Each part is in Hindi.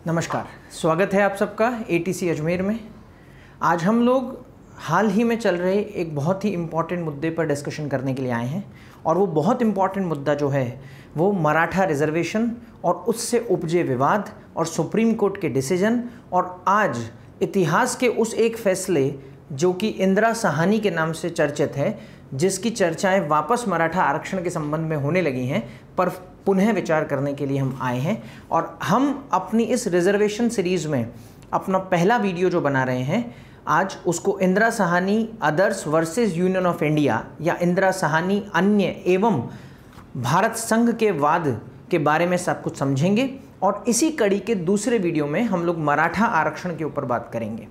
नमस्कार, स्वागत है आप सबका एटीसी अजमेर में। आज हम लोग हाल ही में चल रहे एक बहुत ही इम्पॉर्टेंट मुद्दे पर डिस्कशन करने के लिए आए हैं और वो बहुत इम्पॉर्टेंट मुद्दा जो है वो मराठा रिजर्वेशन और उससे उपजे विवाद और सुप्रीम कोर्ट के डिसीजन और आज इतिहास के उस एक फैसले जो कि इंदिरा साहनी के नाम से चर्चित है, जिसकी चर्चाएं वापस मराठा आरक्षण के संबंध में होने लगी हैं, पर पुनः विचार करने के लिए हम आए हैं। और हम अपनी इस रिजर्वेशन सीरीज़ में अपना पहला वीडियो जो बना रहे हैं आज, उसको Indira Sahni others versus union of India या इंदिरा साहनी अन्य एवं भारत संघ के वाद के बारे में सब कुछ समझेंगे। और इसी कड़ी के दूसरे वीडियो में हम लोग मराठा आरक्षण के ऊपर बात करेंगे।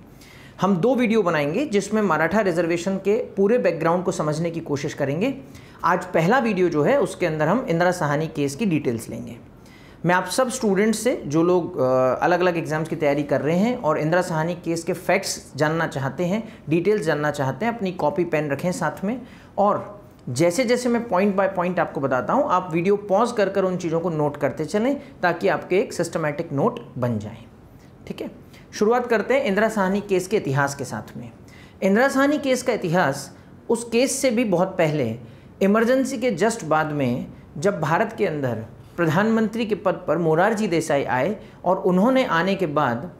हम दो वीडियो बनाएंगे जिसमें मराठा रिजर्वेशन के पूरे बैकग्राउंड को समझने की कोशिश करेंगे। आज पहला वीडियो जो है उसके अंदर हम इंदिरा साहनी केस की डिटेल्स लेंगे। मैं आप सब स्टूडेंट्स से, जो लोग अलग अलग एग्जाम्स की तैयारी कर रहे हैं और इंदिरा साहनी केस के फैक्ट्स जानना चाहते हैं, डिटेल्स जानना चाहते हैं, अपनी कॉपी पेन रखें साथ में। और जैसे जैसे मैं पॉइंट बाय पॉइंट आपको बताता हूँ, आप वीडियो पॉज कर कर उन चीज़ों को नोट करते चलें ताकि आपके एक सिस्टमैटिक नोट बन जाए। ठीक है, शुरुआत करते हैं इंदिरा साहनी केस के इतिहास के साथ में। इंदिरा साहनी केस का इतिहास उस केस से भी बहुत पहले, इमरजेंसी के जस्ट बाद में, जब भारत के अंदर प्रधानमंत्री के पद पर मोरारजी देसाई आए और उन्होंने आने के बाद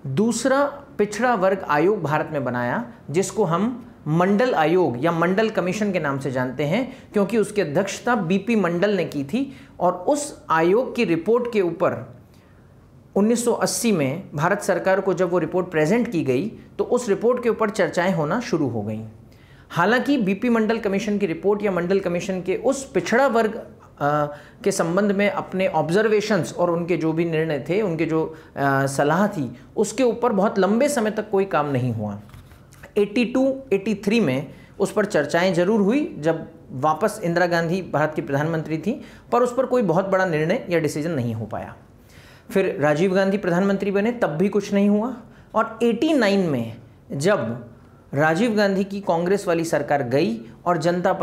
दूसरा पिछड़ा वर्ग आयोग भारत में बनाया, जिसको हम मंडल आयोग या मंडल कमीशन के नाम से जानते हैं, क्योंकि उसकी अध्यक्षता बीपी मंडल ने की थी। और उस आयोग की रिपोर्ट के ऊपर 1980 में भारत सरकार को जब वो रिपोर्ट प्रेजेंट की गई तो उस रिपोर्ट के ऊपर चर्चाएं होना शुरू हो गईं। हालांकि बीपी मंडल कमीशन की रिपोर्ट या मंडल कमीशन के उस पिछड़ा वर्ग के संबंध में अपने ऑब्जर्वेशंस और उनके जो भी निर्णय थे, उनके जो सलाह थी, उसके ऊपर बहुत लंबे समय तक कोई काम नहीं हुआ। 82-83 में उस पर चर्चाएं जरूर हुई जब वापस इंदिरा गांधी भारत की प्रधानमंत्री थी, पर उस पर कोई बहुत बड़ा निर्णय या डिसीजन नहीं हो पाया। फिर राजीव गांधी प्रधानमंत्री बने, तब भी कुछ नहीं हुआ। और 89 में जब राजीव गांधी की कांग्रेस वाली सरकार गई और जनता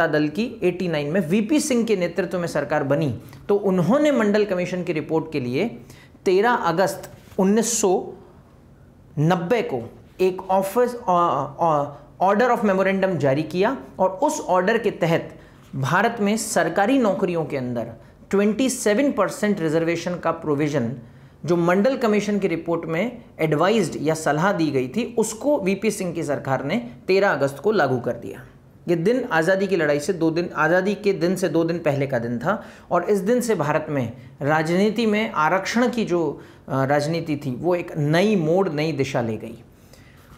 दल की 89 में वीपी सिंह के नेतृत्व में सरकार बनी, तो उन्होंने मंडल कमीशन की रिपोर्ट के लिए 13 अगस्त 1990 को एक ऑर्डर ऑफ मेमोरेंडम जारी किया। और उस ऑर्डर के तहत भारत में सरकारी नौकरियों के अंदर 27% रिजर्वेशन का प्रोविजन, जो मंडल कमीशन की रिपोर्ट में एडवाइज्ड या सलाह दी गई थी, उसको वीपी सिंह की सरकार ने 13 अगस्त को लागू कर दिया। ये दिन आज़ादी की लड़ाई से 2 दिन, आज़ादी के दिन से 2 दिन पहले का दिन था। और इस दिन से भारत में राजनीति में आरक्षण की जो राजनीति थी वो एक नई मोड़, नई दिशा ले गई।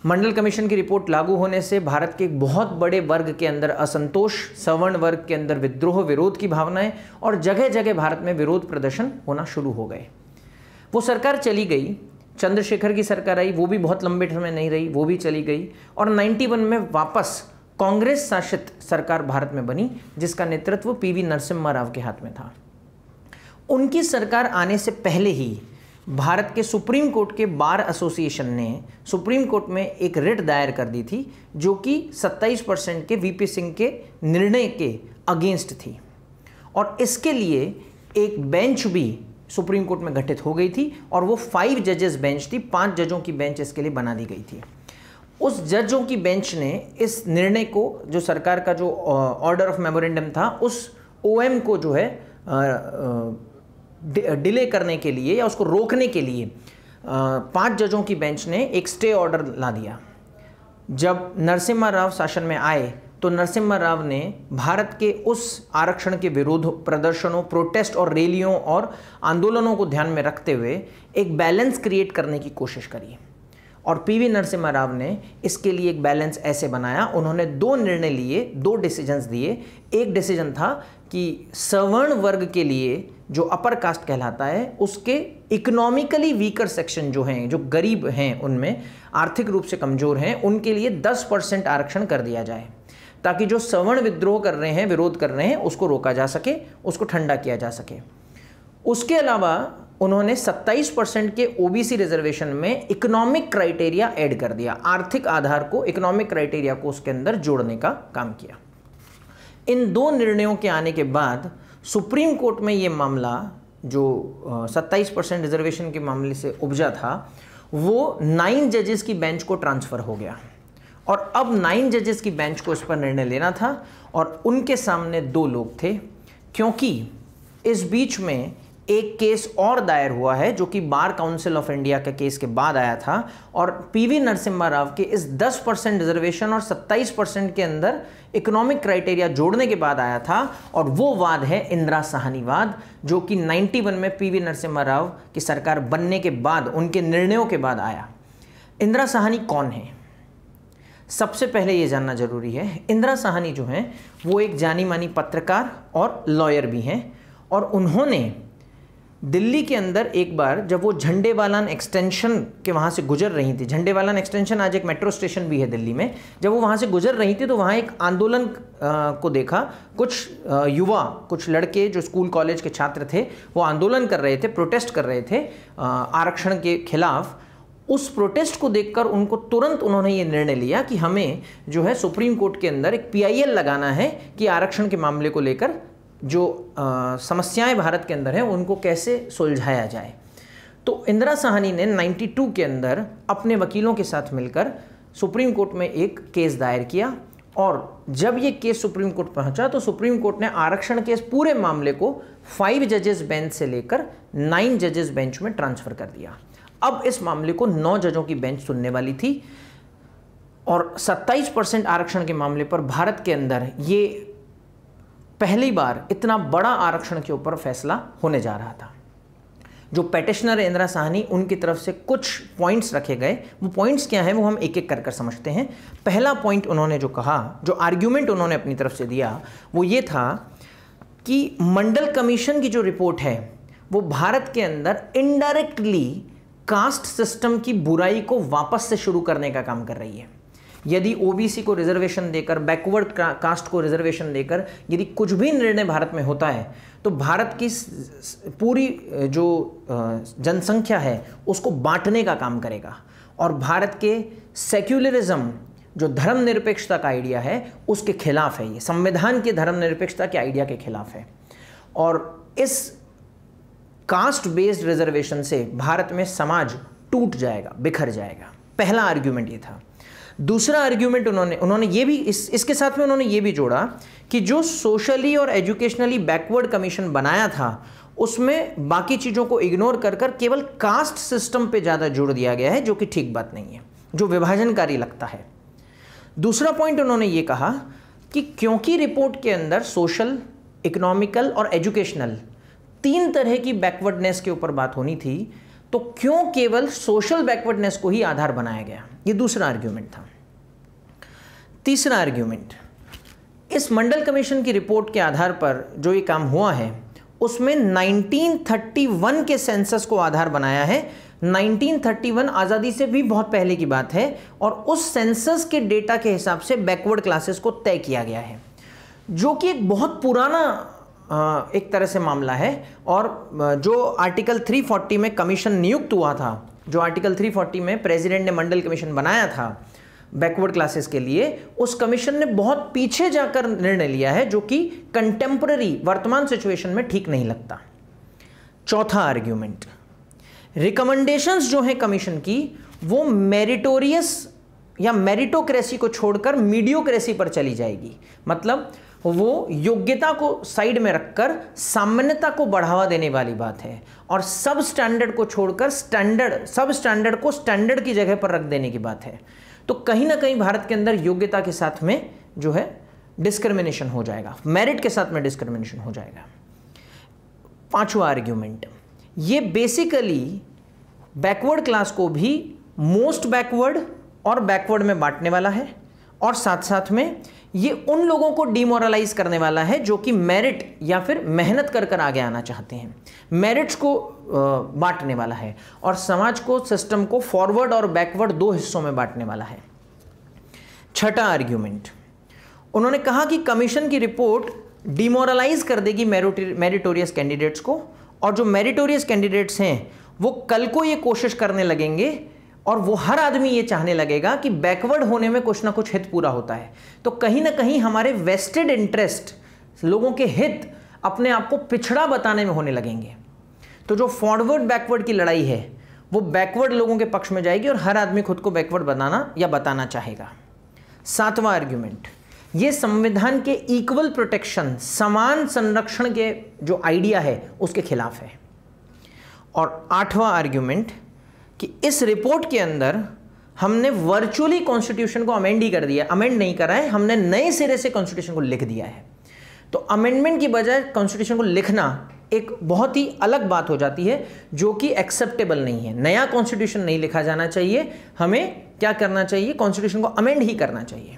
मंडल कमीशन की रिपोर्ट लागू होने से भारत के एक बहुत बड़े वर्ग के अंदर असंतोष, सवर्ण वर्ग के अंदर विद्रोह, विरोध की भावनाएं और जगह जगह भारत में विरोध प्रदर्शन होना शुरू हो गए। वो सरकार चली गई, चंद्रशेखर की सरकार आई, वो भी बहुत लंबे समय नहीं रही, वो भी चली गई। और 91 में वापस कांग्रेस शासित सरकार भारत में बनी, जिसका नेतृत्व पीवी नरसिम्हा राव के हाथ में था। उनकी सरकार आने से पहले ही भारत के सुप्रीम कोर्ट के बार एसोसिएशन ने सुप्रीम कोर्ट में एक रिट दायर कर दी थी, जो कि 27% के वीपी सिंह के निर्णय के अगेंस्ट थी। और इसके लिए एक बेंच भी सुप्रीम कोर्ट में गठित हो गई थी और वो 5 जजेस बेंच थी, 5 जजों की बेंच इसके लिए बना दी गई थी। उस जजों की बेंच ने इस निर्णय को, जो सरकार का जो ऑर्डर ऑफ मेमोरेंडम था, उस ओएम को जो है डिले करने के लिए या उसको रोकने के लिए 5 जजों की बेंच ने एक स्टे ऑर्डर ला दिया। जब नरसिम्हा राव शासन में आए तो नरसिम्हा राव ने भारत के उस आरक्षण के विरोध प्रदर्शनों, प्रोटेस्ट और रैलियों और आंदोलनों को ध्यान में रखते हुए एक बैलेंस क्रिएट करने की कोशिश करी। और पीवी नरसिम्हा राव ने इसके लिए एक बैलेंस ऐसे बनाया, उन्होंने 2 निर्णय लिए, 2 डिसीजंस दिए। एक डिसीजन था कि सवर्ण वर्ग के लिए, जो अपर कास्ट कहलाता है, उसके इकोनॉमिकली वीकर सेक्शन जो हैं, जो गरीब हैं, उनमें आर्थिक रूप से कमज़ोर हैं, उनके लिए 10% आरक्षण कर दिया जाए, ताकि जो सवर्ण विद्रोह कर रहे हैं, विरोध कर रहे हैं, उसको रोका जा सके, उसको ठंडा किया जा सके। उसके अलावा उन्होंने 27% के ओबीसी रिजर्वेशन में इकोनॉमिक क्राइटेरिया ऐड कर दिया, आर्थिक आधार को, इकोनॉमिक क्राइटेरिया को उसके अंदर जोड़ने का काम किया। इन 2 निर्णयों के आने के बाद सुप्रीम कोर्ट में ये मामला जो 27% रिजर्वेशन के मामले से उपजा था वो 9 जजेस की बेंच को ट्रांसफ़र हो गया और अब 9 जजेस की बेंच को इस पर निर्णय लेना था और उनके सामने 2 लोग थे, क्योंकि इस बीच में एक केस और दायर हुआ है जो कि बार काउंसिल ऑफ इंडिया के केस के बाद आया था और पीवी नरसिम्हा राव के इस 10% रिजर्वेशन और 27% के अंदर इकोनॉमिक क्राइटेरिया जोड़ने के बाद आया था और वो वाद है इंदिरा साहनी वाद, जो कि 91 में पीवी नरसिम्हा राव की सरकार बनने के बाद उनके निर्णयों के बाद आया। इंदिरा साहनी कौन है, सबसे पहले ये जानना जरूरी है। इंदिरा साहनी जो हैं वो एक जानी मानी पत्रकार और लॉयर भी हैं और उन्होंने दिल्ली के अंदर एक बार जब वो झंडेवालान एक्सटेंशन के वहाँ से गुजर रही थी, झंडेवालान एक्सटेंशन आज एक मेट्रो स्टेशन भी है दिल्ली में, जब वो वहाँ से गुजर रही थी तो वहाँ एक आंदोलन को देखा। कुछ युवा, कुछ लड़के जो स्कूल कॉलेज के छात्र थे वो आंदोलन कर रहे थे, प्रोटेस्ट कर रहे थे आरक्षण के खिलाफ। उस प्रोटेस्ट को देखकर उनको तुरंत उन्होंने ये निर्णय लिया कि हमें जो है सुप्रीम कोर्ट के अंदर एक PIL लगाना है कि आरक्षण के मामले को लेकर जो समस्याएं भारत के अंदर हैं उनको कैसे सुलझाया जाए। तो इंदिरा साहनी ने 92 के अंदर अपने वकीलों के साथ मिलकर सुप्रीम कोर्ट में एक केस दायर किया और जब ये केस सुप्रीम कोर्ट पहुंचा तो सुप्रीम कोर्ट ने आरक्षण के इस पूरे मामले को 5 जजेस बेंच से लेकर 9 जजेस बेंच में ट्रांसफ़र कर दिया। अब इस मामले को 9 जजों की बेंच सुनने वाली थी और 27% आरक्षण के मामले पर भारत के अंदर ये पहली बार इतना बड़ा आरक्षण के ऊपर फैसला होने जा रहा था। जो पेटिशनर इंदिरा साहनी, उनकी तरफ से कुछ पॉइंट्स रखे गए। वो पॉइंट्स क्या हैं वो हम एक एक कर समझते हैं। पहला पॉइंट उन्होंने जो कहा, जो आर्ग्यूमेंट उन्होंने अपनी तरफ से दिया, वो ये था कि मंडल कमीशन की जो रिपोर्ट है वो भारत के अंदर इनडायरेक्टली कास्ट सिस्टम की बुराई को वापस से शुरू करने का काम कर रही है। यदि ओबीसी को रिजर्वेशन देकर, बैकवर्ड कास्ट को रिजर्वेशन देकर यदि कुछ भी निर्णय भारत में होता है तो भारत की पूरी जो जनसंख्या है उसको बांटने का काम करेगा और भारत के सेक्युलरिज्म, जो धर्मनिरपेक्षता का आइडिया है, उसके खिलाफ है। ये संविधान के धर्मनिरपेक्षता के आइडिया के खिलाफ है और इस कास्ट बेस्ड रिजर्वेशन से भारत में समाज टूट जाएगा, बिखर जाएगा। पहला आर्ग्यूमेंट ये था। दूसरा आर्ग्यूमेंट उन्होंने ये भी इसके साथ में उन्होंने ये भी जोड़ा कि जो सोशली और एजुकेशनली बैकवर्ड कमीशन बनाया था उसमें बाकी चीज़ों को इग्नोर कर केवल कास्ट सिस्टम पे ज़्यादा जोर दिया गया है, जो कि ठीक बात नहीं है, जो विभाजनकारी लगता है। दूसरा पॉइंट उन्होंने ये कहा कि क्योंकि रिपोर्ट के अंदर सोशल, इकोनॉमिकल और एजुकेशनल 3 तरह की बैकवर्डनेस के ऊपर बात होनी थी, तो क्यों केवल सोशल बैकवर्डनेस को ही आधार बनाया गया। ये दूसरा आर्ग्यूमेंट था। तीसरा आर्ग्यूमेंट, इस मंडल कमीशन की रिपोर्ट के आधार पर जो ये काम हुआ है उसमें 1931 के सेंसस को आधार बनाया है। 1931 आज़ादी से भी बहुत पहले की बात है और उस सेंसस के डेटा के हिसाब से बैकवर्ड क्लासेस को तय किया गया है, जो कि एक बहुत पुराना एक तरह से मामला है। और जो आर्टिकल 340 में कमीशन नियुक्त हुआ था, जो आर्टिकल 340 में प्रेसिडेंट ने मंडल कमीशन बनाया था बैकवर्ड क्लासेस के लिए, उस कमीशन ने बहुत पीछे जाकर निर्णय लिया है, जो कि कंटेम्पररी वर्तमान सिचुएशन में ठीक नहीं लगता। चौथा आर्ग्यूमेंट, रिकमेंडेशंस जो हैं कमीशन की वो मेरिटोरियस या मेरिटोक्रेसी को छोड़कर मीडियोक्रेसी पर चली जाएगी। मतलब वो योग्यता को साइड में रखकर सामान्यता को बढ़ावा देने वाली बात है और सब स्टैंडर्ड को छोड़कर सब स्टैंडर्ड को स्टैंडर्ड की जगह पर रख देने की बात है। तो कहीं ना कहीं भारत के अंदर योग्यता के साथ में जो है डिस्क्रिमिनेशन हो जाएगा, मेरिट के साथ में डिस्क्रिमिनेशन हो जाएगा। पांचवा आर्ग्यूमेंट, ये बेसिकली बैकवर्ड क्लास को भी मोस्ट बैकवर्ड और बैकवर्ड में बांटने वाला है और साथ साथ में ये उन लोगों को डिमोरलाइज करने वाला है जो कि मेरिट या फिर मेहनत कर आगे आना चाहते हैं। मेरिट्स को बांटने वाला है और समाज को, सिस्टम को फॉरवर्ड और बैकवर्ड 2 हिस्सों में बांटने वाला है। छठा आर्ग्यूमेंट, उन्होंने कहा कि कमीशन की रिपोर्ट डिमोरलाइज कर देगी मेरिटोरियस कैंडिडेट्स को और जो मेरिटोरियस कैंडिडेट्स हैं वो कल को ये कोशिश करने लगेंगे और वो हर आदमी ये चाहने लगेगा कि बैकवर्ड होने में कुछ ना कुछ हित पूरा होता है। तो कहीं ना कहीं हमारे वेस्टेड इंटरेस्ट, लोगों के हित अपने आप को पिछड़ा बताने में होने लगेंगे। तो जो फॉरवर्ड बैकवर्ड की लड़ाई है वो बैकवर्ड लोगों के पक्ष में जाएगी और हर आदमी खुद को बैकवर्ड बनाना या बताना चाहेगा। 7वां आर्ग्यूमेंट, ये संविधान के इक्वल प्रोटेक्शन, समान संरक्षण के जो आइडिया है उसके खिलाफ है। और 8वां आर्ग्यूमेंट कि इस रिपोर्ट के अंदर हमने वर्चुअली कॉन्स्टिट्यूशन को अमेंड ही कर दिया, अमेंड नहीं करा है, हमने नए सिरे से कॉन्स्टिट्यूशन को लिख दिया है। तो अमेंडमेंट की बजाय कॉन्स्टिट्यूशन को लिखना एक बहुत ही अलग बात हो जाती है जो कि एक्सेप्टेबल नहीं है। नया कॉन्स्टिट्यूशन नहीं लिखा जाना चाहिए, हमें क्या करना चाहिए, कॉन्स्टिट्यूशन को अमेंड ही करना चाहिए।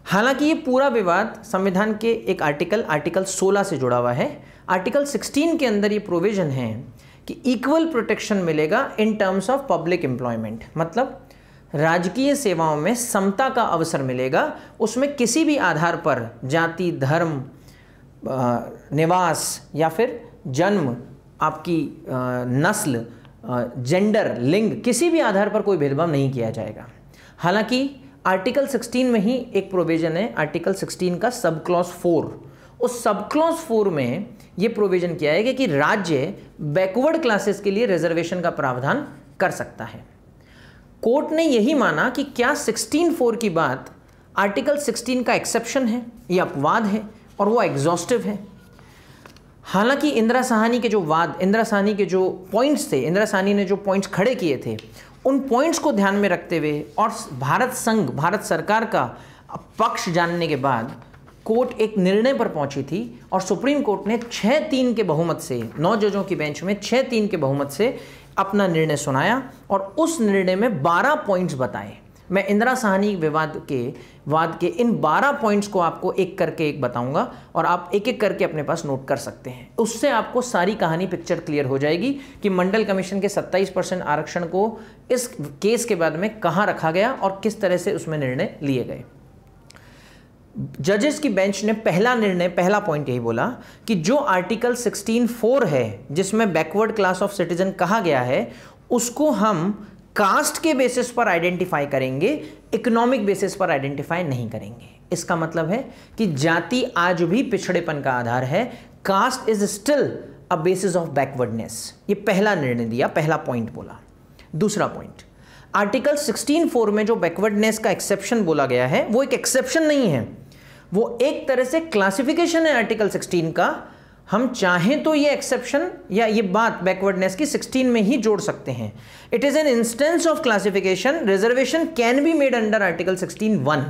हालांकि ये पूरा विवाद संविधान के एक आर्टिकल 16 से जुड़ा हुआ है। आर्टिकल 16 के अंदर ये प्रोविजन है कि इक्वल प्रोटेक्शन मिलेगा in terms of public employment, मतलब राजकीय सेवाओं में समता का अवसर मिलेगा। उसमें किसी भी आधार पर जाति, धर्म, निवास या फिर जन्म, आपकी नस्ल, जेंडर, लिंग, किसी भी आधार पर कोई भेदभाव नहीं किया जाएगा। हालांकि आर्टिकल 16 में ही एक प्रोविजन है, आर्टिकल 16 का सब क्लॉज 4। उस सब क्लॉज 4 में ये प्रोविजन किया है कि राज्य बैकवर्ड क्लासेस के लिए रिजर्वेशन का प्रावधान कर सकता है। कोर्ट ने यही माना कि क्या 16(4) की बात आर्टिकल 16 का एक्सेप्शन है, ये अपवाद है और वो एग्जॉस्टिव है। हालांकि इंदिरा साहनी के जो पॉइंट्स थे, इंदिरा साहनी ने जो पॉइंट्स खड़े किए थे, उन पॉइंट्स को ध्यान में रखते हुए और भारत सरकार का पक्ष जानने के बाद कोर्ट एक निर्णय पर पहुंची थी और सुप्रीम कोर्ट ने 6-3 के बहुमत से, 9 जजों की बेंच में 6-3 के बहुमत से अपना निर्णय सुनाया और उस निर्णय में 12 पॉइंट्स बताए। मैं इंदिरा साहनी वाद के इन 12 पॉइंट्स को आपको एक करके एक बताऊंगा और आप एक एक करके अपने पास नोट कर सकते हैं। उससे आपको सारी कहानी, पिक्चर क्लियर हो जाएगी कि मंडल कमीशन के 27% आरक्षण को इस केस के बाद में कहां रखा गया और किस तरह से उसमें निर्णय लिए गए। जजेस की बेंच ने पहला पॉइंट यही बोला कि जो आर्टिकल 16(4) है जिसमें बैकवर्ड क्लास ऑफ सिटीजन कहा गया है, उसको हम कास्ट के बेसिस पर आइडेंटिफाई करेंगे, इकोनॉमिक बेसिस पर आइडेंटिफाई नहीं करेंगे। इसका मतलब है कि जाति आज भी पिछड़ेपन का आधार है, caste is still a basis of backwardness. ये पहला निर्णय दिया, पहला पॉइंट बोला। दूसरा पॉइंट, आर्टिकल 16(4) में जो बैकवर्डनेस का एक्सेप्शन बोला गया है वो एक एक्सेप्शन नहीं है, वो एक तरह से क्लासिफिकेशन है आर्टिकल 16 का। हम चाहें तो ये एक्सेप्शन या ये बात बैकवर्डनेस की 16 में ही जोड़ सकते हैं। It is an instance of classification, reservation can be made under article 16(1).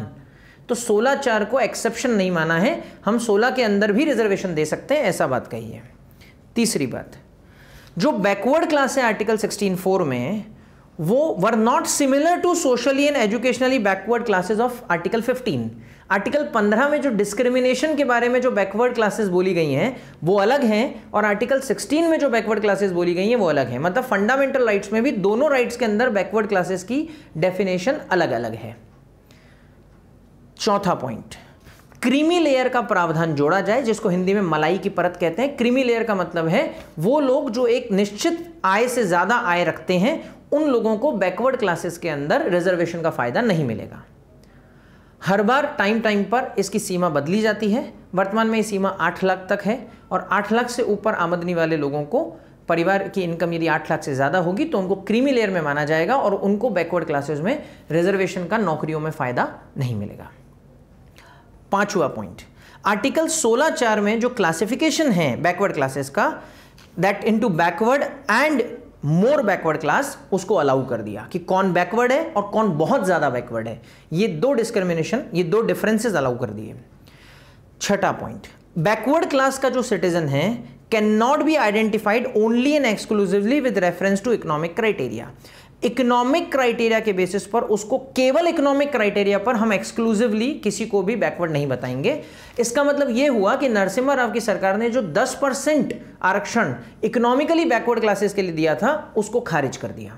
तो 16(4) को एक्सेप्शन नहीं माना है, हम 16 के अंदर भी रिजर्वेशन दे सकते हैं, ऐसा बात कही है। तीसरी बात, जो बैकवर्ड क्लास है आर्टिकल 16(4) में, वो were not similar to socially and educationally backward classes of article 15। Article 15 में जो डिस्क्रिमिनेशन के बारे में जो बैकवर्ड क्लासेस बोली गई हैं वो अलग हैं और आर्टिकल 16 में जो बैकवर्ड क्लासेस बोली गई हैं वो अलग है। मतलब फंडामेंटल राइट्स में भी दोनों राइट्स के अंदर बैकवर्ड क्लासेस की डेफिनेशन अलग अलग है। चौथा पॉइंट, क्रीमी लेयर का प्रावधान जोड़ा जाए, जिसको हिंदी में मलाई की परत कहते हैं। क्रीमी लेयर का मतलब है वो लोग जो एक निश्चित आय से ज्यादा आय रखते हैं, उन लोगों को बैकवर्ड क्लासेस के अंदर रिजर्वेशन का फायदा नहीं मिलेगा। हर बार टाइम पर इसकी सीमा बदली जाती है। वर्तमान में ये सीमा 8 लाख तक है और 8 लाख से ऊपर आमदनी वाले लोगों को, परिवार की इनकम यदि 8 लाख से ज़्यादा होगी तो उनको क्रीमी लेयर में माना जाएगा और उनको बैकवर्ड क्लासेस में रिजर्वेशन का नौकरियों में फ़ायदा नहीं मिलेगा। पांचवा पॉइंट, आर्टिकल 16(4) में जो क्लासिफिकेशन है बैकवर्ड क्लासेस का, that into backward and more backward class, उसको अलाउ कर दिया कि कौन बैकवर्ड है और कौन बहुत ज्यादा बैकवर्ड है। ये दो डिस्क्रिमिनेशन, ये दो डिफरेंसेस अलाउ कर दिए। छठा पॉइंट, बैकवर्ड क्लास का जो सिटीजन है can not be identified only and exclusively with reference to economic criteria. Economic criteria के बेसिस पर उसको, केवल इकोनॉमिक क्राइटेरिया पर हम एक्सक्लूसिवली किसी को भी बैकवर्ड नहीं बताएंगे। इसका मतलब यह हुआ कि नरसिम्हा राव की सरकार ने जो 10% आरक्षण इकोनॉमिकली बैकवर्ड क्लासेस के लिए दिया था उसको खारिज कर दिया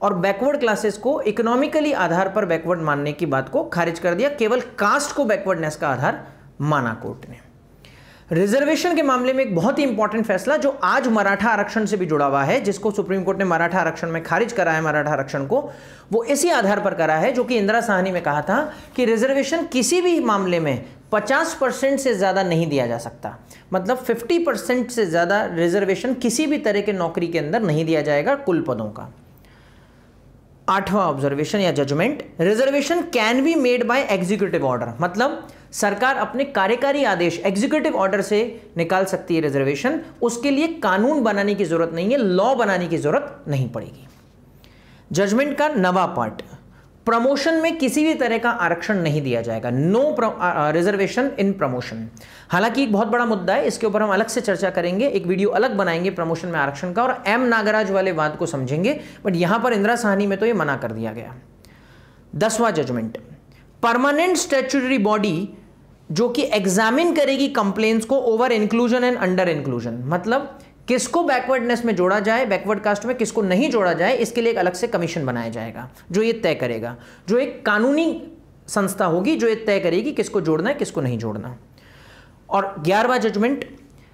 और बैकवर्ड क्लासेस को इकोनॉमिकली आधार पर बैकवर्ड मानने की बात को खारिज कर दिया। केवल कास्ट को बैकवर्डनेस का आधार माना कोर्ट ने। रिजर्वेशन के मामले में एक बहुत ही इंपॉर्टेंट फैसला जो आज मराठा आरक्षण से भी जुड़ा हुआ है, जिसको सुप्रीम कोर्ट ने मराठा आरक्षण में खारिज करा है, मराठा आरक्षण को, वो इसी आधार पर करा है जो कि इंदिरा साहनी में कहा था कि रिजर्वेशन किसी भी मामले में 50% से ज़्यादा नहीं दिया जा सकता। मतलब 50% से ज़्यादा रिजर्वेशन किसी भी तरह के नौकरी के अंदर नहीं दिया जाएगा कुल पदों का। 8वां ऑब्जर्वेशन या judgement, reservation can be made by executive order. मतलब सरकार अपने कार्यकारी आदेश एग्जीक्यूटिव ऑर्डर से निकाल सकती है रिजर्वेशन, उसके लिए कानून बनाने की जरूरत नहीं है, लॉ बनाने की जरूरत नहीं पड़ेगी। जजमेंट का 9वां पार्ट, प्रमोशन में किसी भी तरह का आरक्षण नहीं दिया जाएगा, नो रिजर्वेशन इन प्रमोशन। हालांकि एक बहुत बड़ा मुद्दा है, इसके ऊपर हम अलग से चर्चा करेंगे, एक वीडियो अलग बनाएंगे प्रमोशन में आरक्षण का, और एम नागराज वाले वाद को समझेंगे, बट यहां पर इंदिरा साहनी में तो ये मना कर दिया गया। 10वां जजमेंट, परमानेंट स्टैट्यूटरी बॉडी जो कि एग्जामिन करेगी कंप्लेंट्स को over inclusion and under inclusion. मतलब किसको बैकवर्डनेस में जोड़ा जाए, बैकवर्ड कास्ट में किसको नहीं जोड़ा जाए, इसके लिए एक अलग से कमीशन बनाया जाएगा जो ये तय करेगा, जो एक कानूनी संस्था होगी जो ये तय करेगी किसको जोड़ना है किसको नहीं जोड़ना। और 11वां judgment,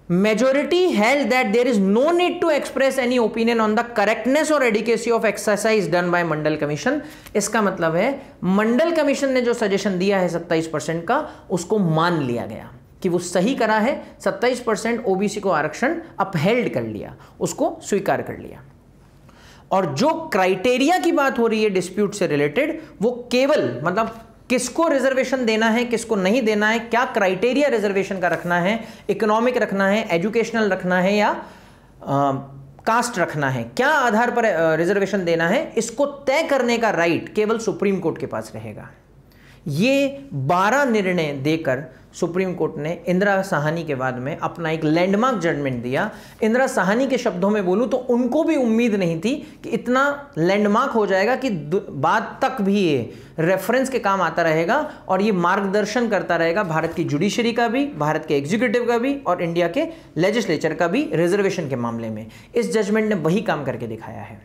majority held that there is no need to express any opinion on the correctness और adequacy of exercise done by Mandal commission. इसका मतलब है मंडल कमीशन ने जो सजेशन दिया है 27% का, उसको मान लिया गया कि वो सही करा है। 27% ओबीसी को आरक्षण अपहेल्ड कर लिया, उसको स्वीकार कर लिया। और जो क्राइटेरिया की बात हो रही है डिस्प्यूट से रिलेटेड, वो केवल मतलब किसको रिजर्वेशन देना है किसको नहीं देना है, क्या क्राइटेरिया रिजर्वेशन का रखना है, इकोनॉमिक रखना है, एजुकेशनल रखना है या कास्ट रखना है, क्या आधार पर रिजर्वेशन देना है, इसको तय करने का राइट केवल सुप्रीम कोर्ट के पास रहेगा। ये 12 निर्णय देकर सुप्रीम कोर्ट ने इंदिरा साहनी के बाद में अपना एक लैंडमार्क जजमेंट दिया। इंदिरा साहनी के शब्दों में बोलूं तो उनको भी उम्मीद नहीं थी कि इतना लैंडमार्क हो जाएगा कि बाद तक भी ये रेफरेंस के काम आता रहेगा और ये मार्गदर्शन करता रहेगा भारत की जुडिशरी का भी, भारत के एग्जीक्यूटिव का भी और इंडिया के लेजिस्लेचर का भी रिजर्वेशन के मामले में। इस जजमेंट ने वही काम करके दिखाया है।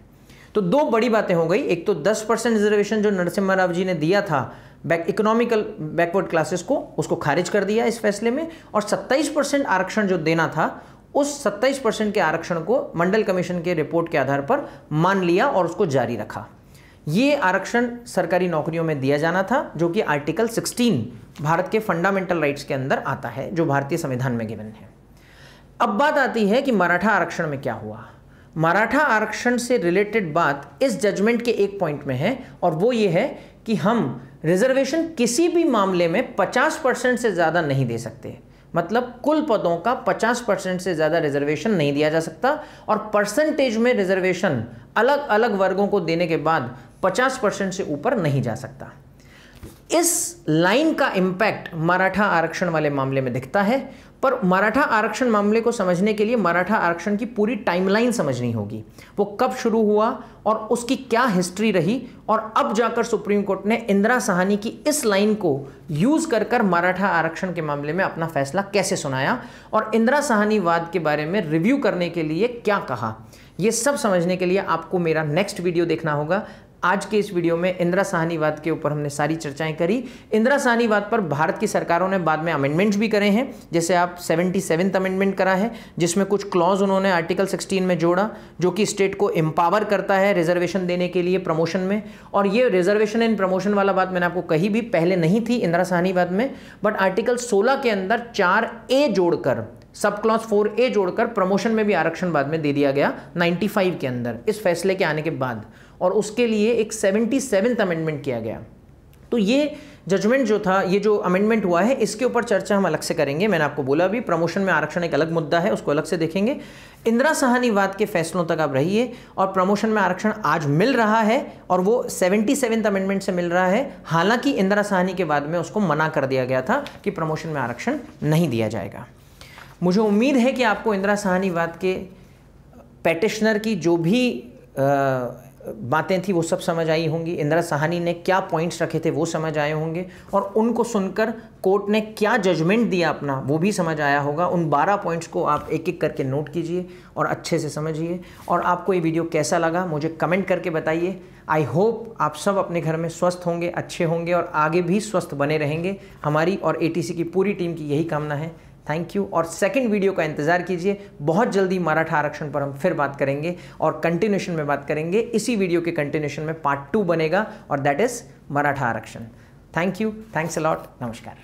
तो दो बड़ी बातें हो गई, एक तो 10% रिजर्वेशन जो नरसिम्हा राव जी ने दिया था इकोनॉमिकल बैकवर्ड क्लासेस को, उसको खारिज कर दिया इस फैसले में, और 27% आरक्षण जो देना था उस 27% के आरक्षण को मंडल कमीशन के रिपोर्ट के आधार पर मान लिया और उसको जारी रखा। ये आरक्षण सरकारी नौकरियों में दिया जाना था जो कि आर्टिकल 16 भारत के फंडामेंटल राइट्स के अंदर आता है, जो भारतीय संविधान में गिवन है। अब बात आती है कि मराठा आरक्षण में क्या हुआ। मराठा आरक्षण से रिलेटेड बात इस जजमेंट के एक पॉइंट में है, और वो ये है कि हम रिजर्वेशन किसी भी मामले में 50% से ज़्यादा नहीं दे सकते। मतलब कुल पदों का 50% से ज़्यादा रिजर्वेशन नहीं दिया जा सकता, और परसेंटेज में रिजर्वेशन अलग अलग वर्गों को देने के बाद 50% से ऊपर नहीं जा सकता। इस लाइन का इम्पैक्ट मराठा आरक्षण वाले मामले में दिखता है, पर मराठा आरक्षण मामले को समझने के लिए मराठा आरक्षण की पूरी टाइमलाइन समझनी होगी। वो कब शुरू हुआ और उसकी क्या हिस्ट्री रही, और अब जाकर सुप्रीम कोर्ट ने इंदिरा साहनी की इस लाइन को यूज कर कर मराठा आरक्षण के मामले में अपना फैसला कैसे सुनाया, और इंदिरा साहनी वाद के बारे में रिव्यू करने के लिए क्या कहा। ये सब समझने के लिए आपको मेरा नेक्स्ट वीडियो देखना होगा। आज के इस वीडियो में इंदिरा साहनी वाद के ऊपर हमने सारी चर्चाएं करी। इंदिरा साहनी वाद पर भारत की सरकारों ने बाद में अमेंडमेंट्स भी करे हैं, जैसे आप 77th अमेंडमेंट करा है, जिसमें कुछ क्लॉज उन्होंने आर्टिकल 16 में जोड़ा जो कि स्टेट को एम्पावर करता है रिजर्वेशन देने के लिए प्रमोशन में। और ये रिजर्वेशन इन प्रमोशन वाला बात मैंने आपको कही भी पहले नहीं थी इंदिरा साहनी वाद में, बट आर्टिकल 16 के अंदर 4A जोड़कर, सब क्लॉज 4A जोड़कर प्रमोशन में भी आरक्षण बाद में दे दिया गया 95 के अंदर, इस फैसले के आने के बाद, और उसके लिए एक 77th अमेंडमेंट किया गया। तो ये जजमेंट जो था, ये जो अमेंडमेंट हुआ है, इसके ऊपर चर्चा हम अलग से करेंगे। मैंने आपको बोला भी प्रमोशन में आरक्षण एक अलग मुद्दा है, उसको अलग से देखेंगे। इंदिरा साहनी वाद के फैसलों तक आप रहिए, और प्रमोशन में आरक्षण आज मिल रहा है और वो 77th अमेंडमेंट से मिल रहा है। हालांकि इंदिरा साहनी के बाद में उसको मना कर दिया गया था कि प्रमोशन में आरक्षण नहीं दिया जाएगा। मुझे उम्मीद है कि आपको इंदिरा साहनी वाद के पेटिशनर की जो भी बातें थी वो सब समझ आई होंगी। इंदिरा साहनी ने क्या पॉइंट्स रखे थे वो समझ आए होंगे, और उनको सुनकर कोर्ट ने क्या जजमेंट दिया अपना वो भी समझ आया होगा। उन 12 पॉइंट्स को आप एक एक करके नोट कीजिए और अच्छे से समझिए। और आपको ये वीडियो कैसा लगा मुझे कमेंट करके बताइए। आई होप आप सब अपने घर में स्वस्थ होंगे, अच्छे होंगे और आगे भी स्वस्थ बने रहेंगे। हमारी और ATC की पूरी टीम की यही कामना है। थैंक यू, और सेकंड वीडियो का इंतजार कीजिए। बहुत जल्दी मराठा आरक्षण पर हम फिर बात करेंगे और कंटिन्यूशन में बात करेंगे। इसी वीडियो के कंटिन्यूशन में पार्ट 2 बनेगा, और दैट इज मराठा आरक्षण। Thank you, thanks a lot, नमस्कार।